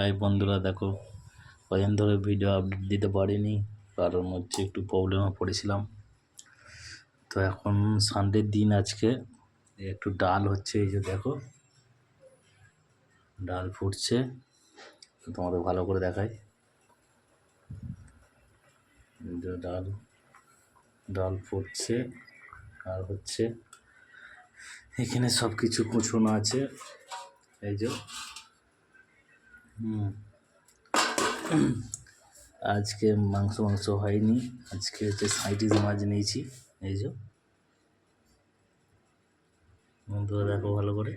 এই বন্ধুরা দেখো, কদিন ধরে ভিডিও আপডেট দিতে পারিনি, কারণ হচ্ছে একটু প্রবলেমে পড়েছিলাম। তো এখন সানডের দিন আজকে একটু ডাল হচ্ছে, এই যে দেখো ডাল ফুটছে, তো তোমাদের ভালো করে দেখাই। এই যে ডাল ডাল ফুটছে, আর হচ্ছে এখানে সব কিছু কুচোনো আছে। এই যে আজকে মাংস হয়নি, আজকে হচ্ছে সাইটিস মাছ নিয়েছি। এই যে বন্ধুরা দেখো ভালো করে,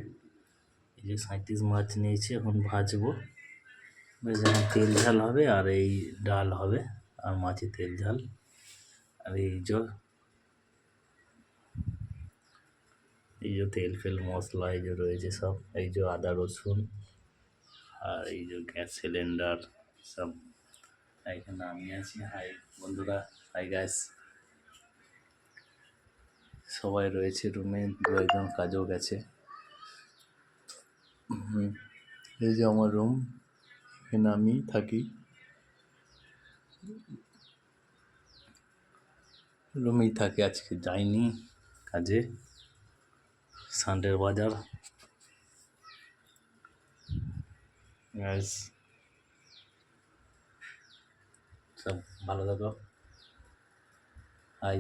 এই যে সাইটিস মাছ নিয়েছি, এখন ভাজবো। বেশ, এখন তেল ঝাল হবে, আর এই ডাল হবে, আর মাছের তেল ঝাল। আর এই যে তেল ফেল মশলা এই যে রয়েছে সব, এই যে আদা রসুন, আর এই যে গ্যাস সিলিন্ডার সব এখানে আমি আছি। হাই বন্ধুরা, হাই গ্যাস, সবাই রয়েছে রুমে, দু একজন কাজেও গেছে। এই যে আমার রুম, এখানে আমি থাকি, রুমেই থাকি, আজকে যাইনি কাজে। সানডের বাজার, গ্যাস, সব ভালো থাকো। হাই।